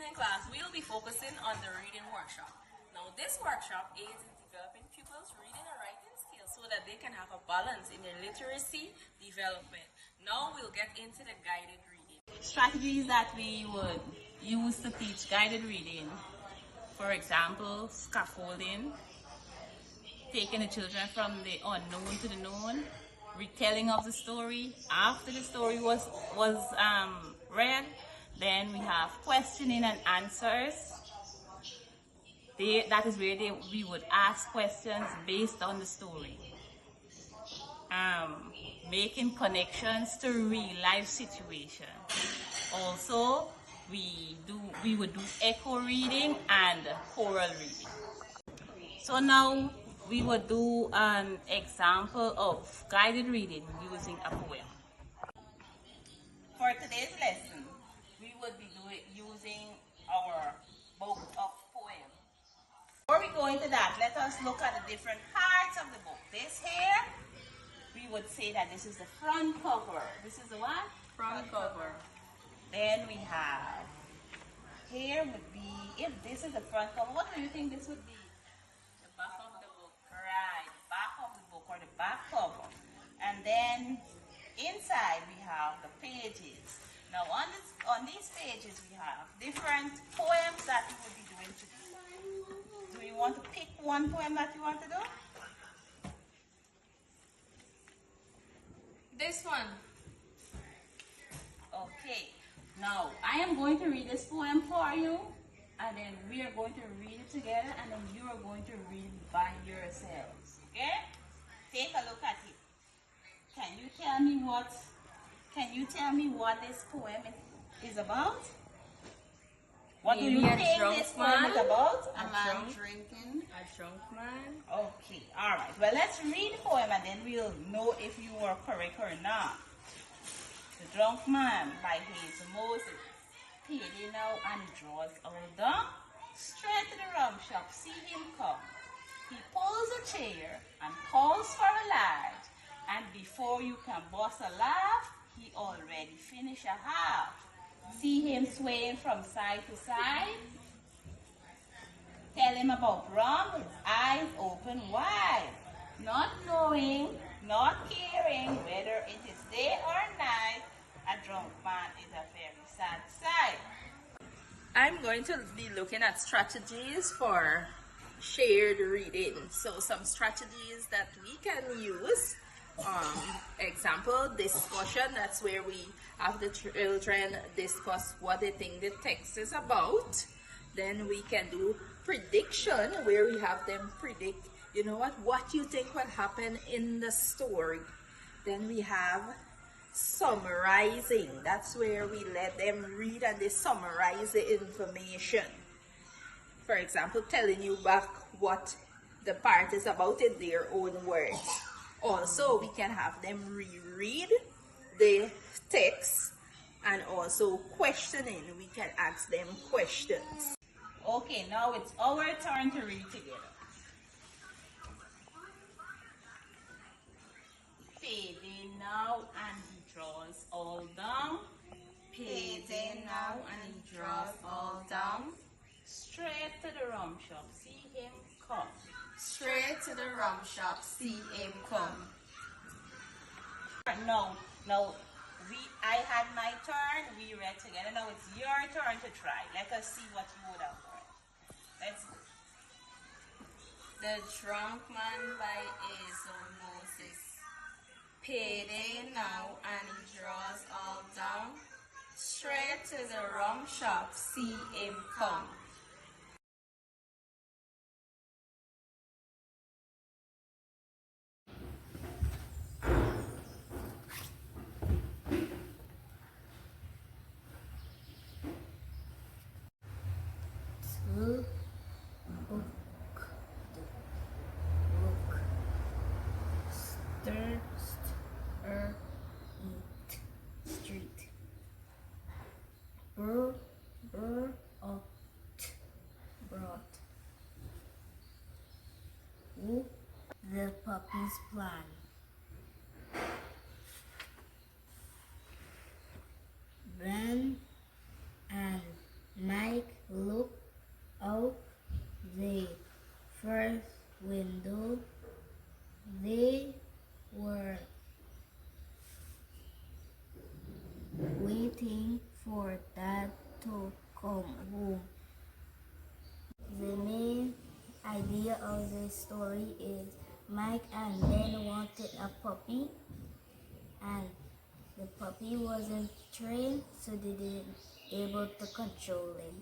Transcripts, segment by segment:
evening class, we will be focusing on the reading workshop. Now, this workshop aids in developing pupils' reading and writing skills so that they can have a balance in their literacy development. Now, we'll get into the guided reading. Strategies that we would use to teach guided reading. For example, scaffolding, taking the children from the unknown to the known, retelling of the story. After the story was read, then we have questioning and answers. That is where we would ask questions based on the story. Making connections to real life situations. Also, we would do echo reading and choral reading. So now we would do an example of guided reading using a poem. For today's lesson, we would be using our book of poems. Before we go into that, let us look at the different parts of the book. This here, we would say that this is the front cover. This is the what? Front cover. Then we have, here would be, if this is the front cover, what do you think this would be? The back of the book. Right, back of the book or the back cover. And then inside we have the pages. Now on these pages we have different poems that we will be doing today. Do you want to pick one poem that you want to do? This one. Okay. Now I am going to read this poem for you, and then we are going to read it together, and then you are going to read it by yourselves. Okay? Take a look at it. Can you tell me what this poem is about? What do you think this poem is about? A man drinking. A drunk man. Okay, alright. Well, let's read the poem and then we'll know if you are correct or not. The Drunk Man by Hazel Moses. Payday now and he draws all down. Straight to the rum shop, see him come. He pulls a chair and calls for a lad. And before you can bust a laugh, he already finished a half. See him swaying from side to side. Tell him about rum, his eyes open wide. Not knowing, not caring whether it is day or night, a drunk man is a very sad sight. I'm going to be looking at strategies for shared reading. So some strategies that we can use. Example, discussion. That's where we have the children discuss what they think the text is about. Then we can do prediction, where we have them predict, you know what you think will happen in the story. Then we have summarizing. That's where we let them read and they summarize the information. For example, telling you back what the part is about in their own words. Also, we can have them reread the text and also questioning. We can ask them questions. Okay, now it's our turn to read together. Payday now and he draws all down. Payday now and he draws all down. Straight to the rum shop, see him come. Straight to the rum shop, see him come. Now, I had my turn, we read together. Now it's your turn to try. Let us see what you would have read. Let's go. The Drunk Man by Hazel Moses. Payday now and he draws all down. Straight to the rum shop, see him come. Street. Burr out brought. Whoop the puppy's plan. Ben and Mike story is Mike and Ben wanted a puppy, and the puppy wasn't trained, so they didn't able to control him.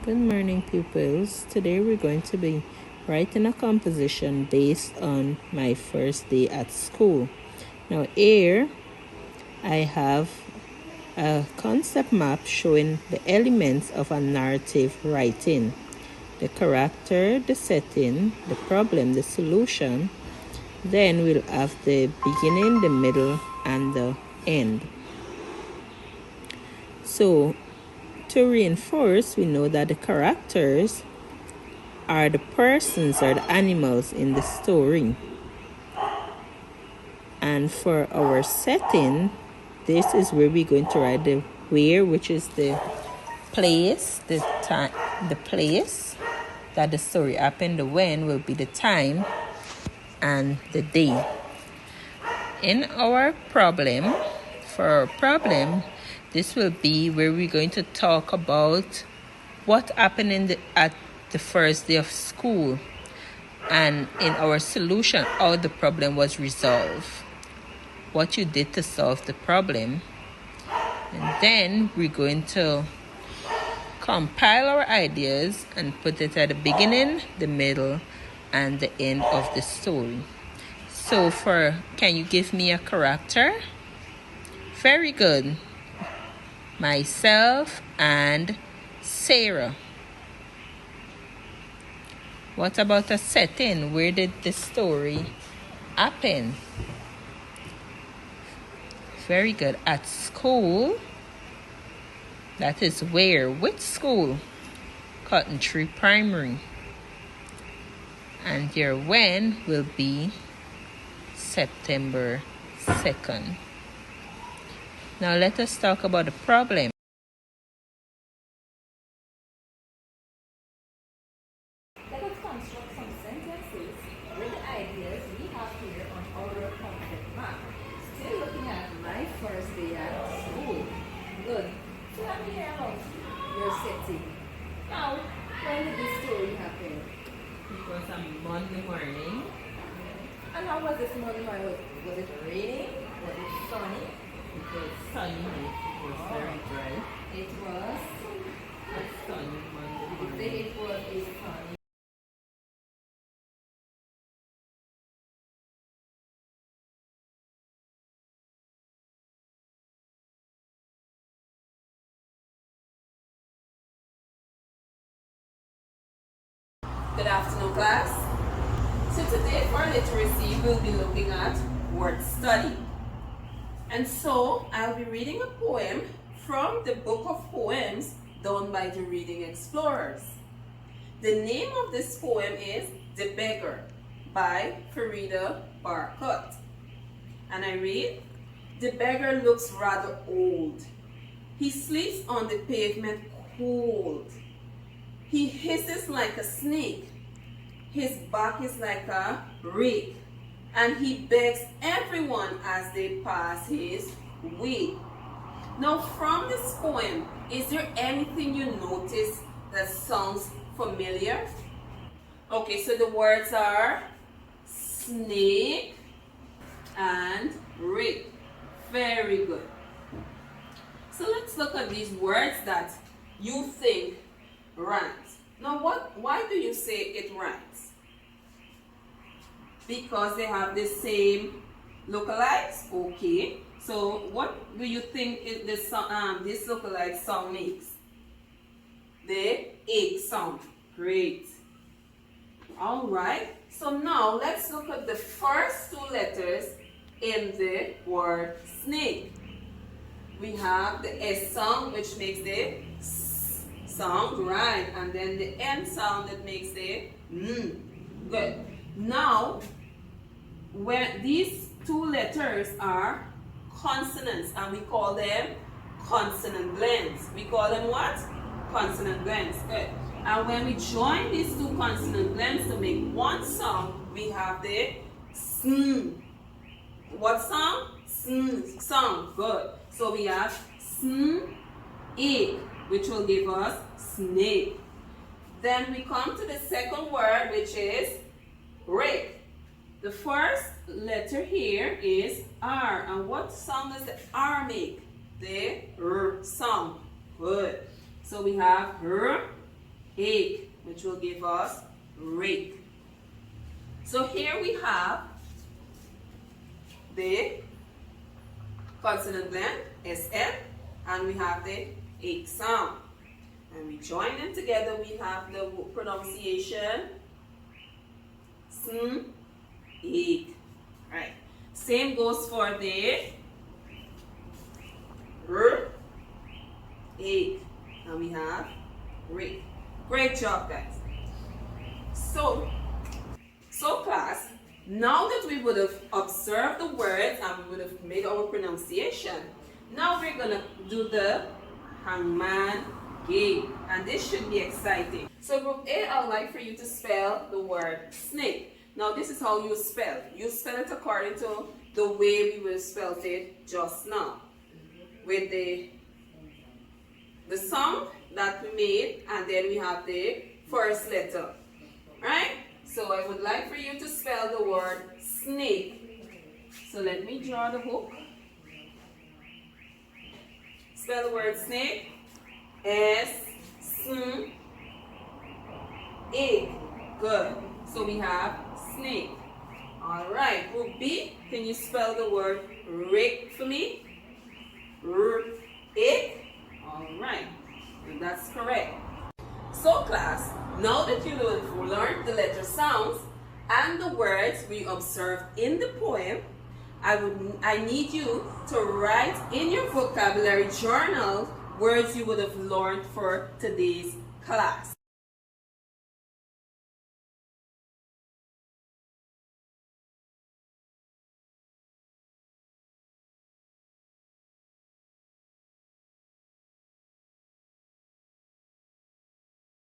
Good morning, pupils. Today we're going to be writing a composition based on my first day at school. Now here I have a concept map showing the elements of a narrative writing: the character, the setting, the problem, the solution. Then we'll have the beginning, the middle, and the end. So to reinforce, we know that the characters are the persons or the animals in the story. And for our setting, this is where we're going to write the where, which is the place, the time, the place that the story happened. The when will be the time, and the day. In our problem, for our problem, this will be where we're going to talk about what happened at the first day of school, and in our solution, how the problem was resolved, what you did to solve the problem. And then we're going to compile our ideas and put it at the beginning, the middle, and the end of the story. So can you give me a character? Very good. Myself and Sarah. What about a setting? Where did the story happen? Very good. At school. That is where? Which school? Cotton Tree Primary. And your when will be September 2nd. Now let us talk about the problem. Let us construct some sentences with the ideas we have here on our concept map. Still looking at my first day at school. Good. So let me hear about your setting. Now, when did this story happen? It was a Monday morning. And how was this morning? Was it raining? Was it sunny? It was sunny. It was very dry. It was. A sunny Monday morning. It was a sunny. Good afternoon, class. So today for literacy, we'll be looking at word study. And so I'll be reading a poem from the book of poems done by the Reading Explorers. The name of this poem is The Beggar by Farida Barkut. And I read, the beggar looks rather old. He sleeps on the pavement cold. He hisses like a snake. His back is like a rake. And he begs everyone as they pass his way. Now from this poem, is there anything you notice that sounds familiar? Okay, so the words are snake and rake. Very good. So let's look at these words that you think rhymes. Now why do you say it rhymes? Because they have the same lookalikes. Okay. So what do you think this lookalike sound makes? The egg sound. Great. All right. So now let's look at the first two letters in the word snake. We have the S sound, which makes the S sound, right? And then the N sound that makes the N. Good. Now, where these two letters are consonants, and we call them consonant blends. We call them what? Consonant blends. Good. And when we join these two consonant blends to make one sound, we have the sn. What sound? Sn sound. Good. So we have snake, which will give us snake. Then we come to the second word, which is rake. The first letter here is R. And what sound does the R make? The R sound. Good. So we have R, ache, which will give us rake. So here we have the consonant blend, SN, and we have the ache sound. And we join them together, we have the pronunciation sn, ache. Right. Same goes for the R, ache. And we have rake. Great job, guys. So class, now that we would have observed the words and we would have made our pronunciation, now we're going to do the hangman game. And this should be exciting. So group A, I would like for you to spell the word snake. Now this is how you spell. You spell it according to the way we would have spelled it just now. With the sound that we made, and then we have the first letter. Right? So I would like for you to spell the word snake. So let me draw the hook. Spell the word snake. S-N-A. Good. So we have snake. Alright. Group B, can you spell the word rake for me? R-A. Alright. That's correct. So class, now that you learned the letter sounds and the words we observed in the poem, I need you to write in your vocabulary journal words you would have learned for today's class.